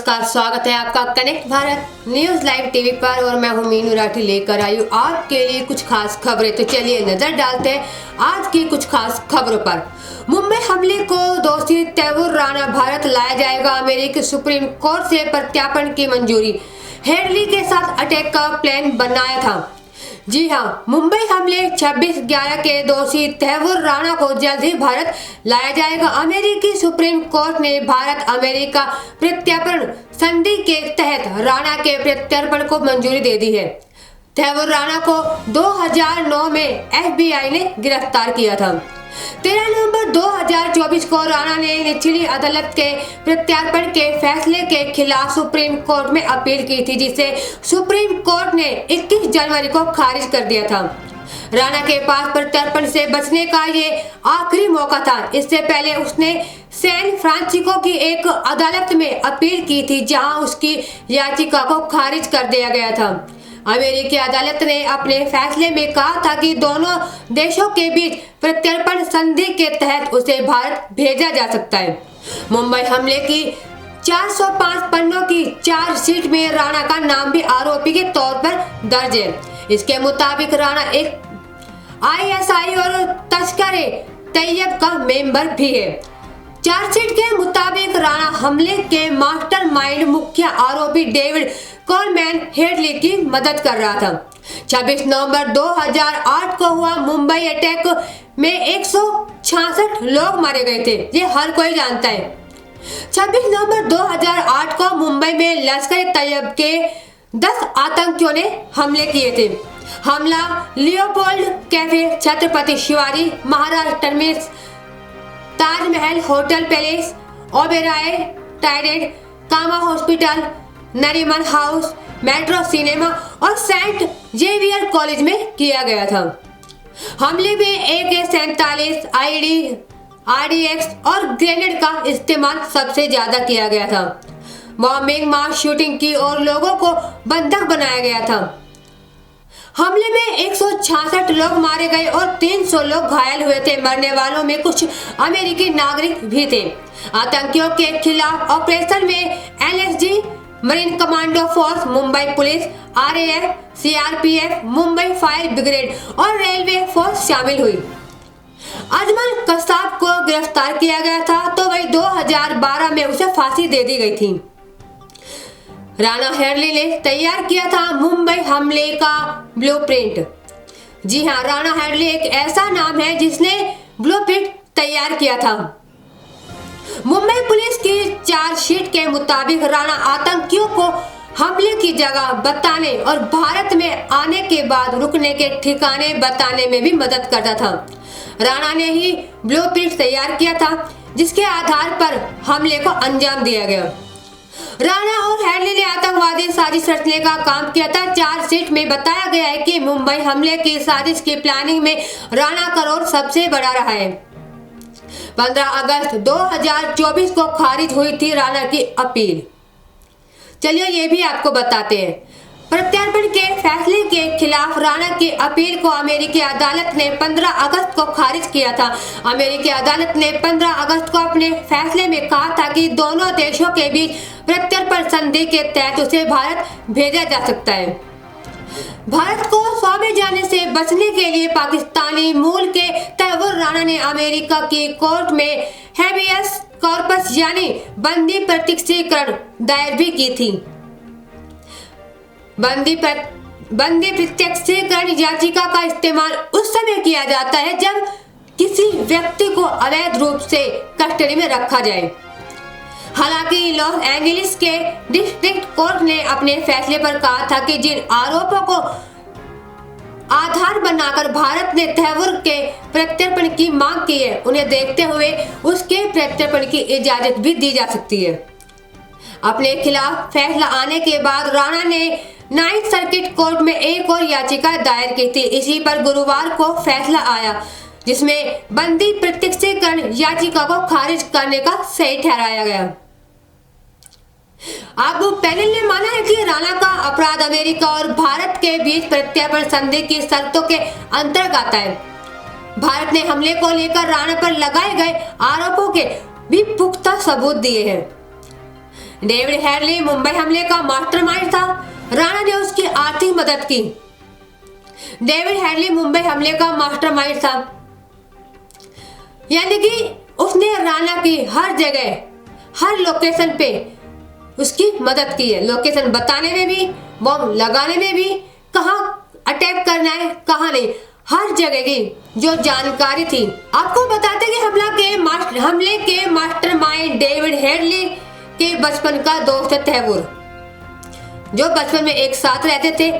नमस्कार, स्वागत है आपका connect Bharat news live TV पर और मैं हूं मीनू राठी लेकर आई हूं आपके लिए कुछ खास खबरें। तो चलिए नजर डालते हैं आज की कुछ खास खबरों पर। मुंबई हमले को दोषी तैमूर राणा भारत लाया जाएगा, अमेरिकी सुप्रीम कोर्ट से प्रत्यार्पण की मंजूरी। हेडली के साथ अटैक का प्लान बनाया था। जी हाँ, मुंबई हमले 26/11 के दोषी तैमूर राणा को जल्द ही भारत लाया जाएगा। अमेरिकी सुप्रीम कोर्ट ने भारत अमेरिका प्रत्यार्पण संधि के तहत राणा के प्रत्यार्पण को मंजूरी दे दी है। तैमूर राणा को 2009 में FBI ने गिरफ्तार किया था। 13 नवंबर 2024 को राणा ने निचली अदालत के प्रत्यार्पण के फैसले के खिलाफ सुप्रीम कोर्ट में अपील की थी, जिसे सुप्रीम कोर्ट ने 21 जनवरी को खारिज कर दिया था। राणा के पास प्रत्यार्पण से बचने का ये आखिरी मौका था। इससे पहले उसने सैन फ्रांसिस्को की एक अदालत में अपील की थी, जहां उसकी याचिका को खारिज कर दिया गया था। अमेरिकी अदालत ने अपने फैसले में कहा था कि दोनों देशों के बीच प्रत्यार्पण संधि के तहत उसे भारत भेजा जा सकता है। मुंबई हमले की 405 पन्नों की चार्जशीट में राणा का नाम भी आरोपी के तौर पर दर्ज है। इसके मुताबिक राणा एक ISI और तस्कर-ए-तैयब का मेंबर भी है। चार्जशीट के मुताबिक राणा हमले के मास्टरमाइंड मुख्य आरोपी डेविड कोलमैन हेडली की मदद कर रहा था। 26 नवंबर 2008 को हुआ मुंबई अटैक में 166 लोग मारे गए थे, ये हर कोई जानता है। 26 नवंबर 2008 को मुंबई में लश्कर-ए-तैयब के 10 आतंकियों ने हमले किए थे। हमला Leopold cafe, Chhatrapati Shivaji Maharaj terminus, Taj Mahal hotel palace, Oberoi टाइडेड, Cama hospital, Nariman house, metro cinema और सेंट जेवियर कॉलेज में किया गया था। हमले में AK-47, IED, RDX और ग्रेनेड का इस्तेमाल सबसे ज्यादा किया गया था। बॉम्बिंग, मास शूटिंग की और लोगों को बंधक बनाया गया था। हमले में 166 लोग मारे गए और 300 लोग घायल हुए थे। मरने वालों में कुछ अमेरिकी नागरिक भी थे। आतंकियों के खिलाफ ऑपरेशन में LSG, marine commando force, Mumbai police, RAF, CRPF, Mumbai fire brigade और रेलवे फोर्स शामिल हुई। अजमल कसाब को गिरफ्तार किया गया था, तो वही 2012 में उसे फांसी दे दी गई थी। राणा हेडली ने तैयार किया था मुंबई हमले का ब्लूप्रिंट। जी हाँ, राणा हेडली एक ऐसा नाम है जिसने ब्लूप्रिंट तैयार किया था। मुंबई पुलिस की चार्जशीट के मुताबिक राणा आतंकियों को हमले की जगह बताने और भारत में आने के बाद रुकने के ठिकाने बताने में भी मदद करता था। राणा ने ही ब्लूप्रिंट तैयार किया था, जिसके आधार पर हमले को अंजाम दिया गया। राणा और हेडली ने आतंकवादी साजिश रचने का काम किया था। चार्जशीट में बताया गया है कि मुंबई हमले की साजिश की प्लानिंग में राणा का रोल सबसे बड़ा रहा है। 15 अगस्त 2024 को खारिज हुई थी राणा की अपील। चलिए ये भी आपको बताते हैं। प्रत्यार्पण के फैसले के खिलाफ राणा की अपील को अमेरिकी अदालत ने 15 अगस्त को खारिज किया था। अमेरिकी अदालत ने 15 अगस्त को अपने फैसले में कहा था कि दोनों देशों के बीच प्रत्यार्पण संधि के तहत उसे भारत भेजा जा सकता है। भारत को सौंपे जाने से बचने के लिए पाकिस्तानी मूल के तैमूर राणा ने अमेरिका की कोर्ट में हैबियस कॉर्पस यानी बंदी प्रत्यक्षीकरण दायर भी की थी। बंदी प्रत्यक्षीकरण याचिका का इस्तेमाल उस समय किया जाता है जब किसी व्यक्ति को अवैध रूप से कस्टडी में रखा जाए। हालांकि लॉस एंजलिस के डिस्ट्रिक्ट कोर्ट ने अपने फैसले पर कहा था कि जिन आरोपों को आधार बनाकर भारत ने तैमूर के प्रत्यार्पण की मांग की है, उन्हें देखते हुए उसके प्रत्यार्पण की इजाजत भी दी जा सकती है। अपने खिलाफ फैसला आने के बाद राणा ने 9th सर्किट कोर्ट में एक और याचिका दायर की थी। इसी पर गुरुवार को फैसला आया, जिसमें बंदी प्रत्यक्षीकरण याचिका को खारिज करने का सही ठहराया गया। अब पैनल ने माना है कि राणा का अपराध अमेरिका और भारत के बीच प्रत्यार्पण संधि की शर्तों के अंतर्गत आता है। भारत ने हमले को लेकर राणा पर लगाए गए आरोपों के भी पुख्ता सबूत दिए हैं। डेविड हेडली मुंबई हमले का मास्टरमाइंड था। राणा ने उसकी आर्थिक मदद की। डेविड हेडली मुंबई हमले का मास्टरमाइंड था, यानी कि उसने राणा की हर जगह, हर लोकेशन पे उसकी मदद की है। लोकेशन बताने में भी, बॉम्ब लगाने में भी, कहाँ अटैक करना है कहाँ नहीं, हर जगह की जो जानकारी थी। आपको बताते कि हमले के मास्टरमाइंड डेविड हेडली के बचपन का दोस्त है तैमूर, जो बचपन में एक साथ रहते थे।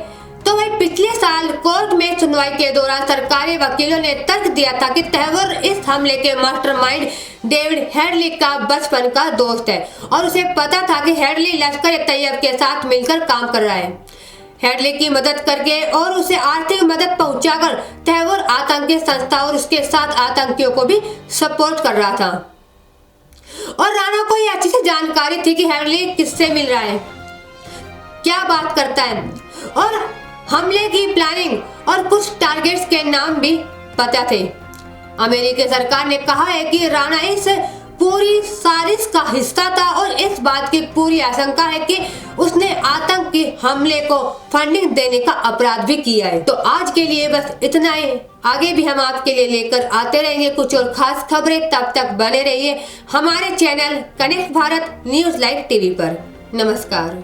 तो वही पिछले साल कोर्ट में सुनवाई के दौरान सरकारी वकीलों ने तर्क दिया था कि तैमूर इस हमले के मास्टरमाइंड डेविड हेडली का बचपन का दोस्त है और उसे पता था कि हेडली लश्कर-ए-तैयबा के साथ मिलकर काम कर रहा है। हेडली की मदद करके और उसे आर्थिक मदद पहुंचाकर तैमूर आतंकी संस्था और उसके साथ आतंकियों को भी सपोर्ट कर रहा था। और राणा को यह अच्छी सी जानकारी थी कि हेडली किससे मिल रहा है, क्या बात करता है, और हमले की प्लानिंग और कुछ टारगेट्स के नाम भी पता थे। अमेरिकी सरकार ने कहा है कि राणा इस पूरी साजिश का हिस्सा था और इस बात की पूरी आशंका है कि उसने आतंकी हमले को फंडिंग देने का अपराध भी किया है। तो आज के लिए बस इतना ही। आगे भी हम आपके लिए लेकर आते रहेंगे कुछ और खास खबरें। तब तक बने रहिए हमारे channel connect Bharat news live TV पर। नमस्कार।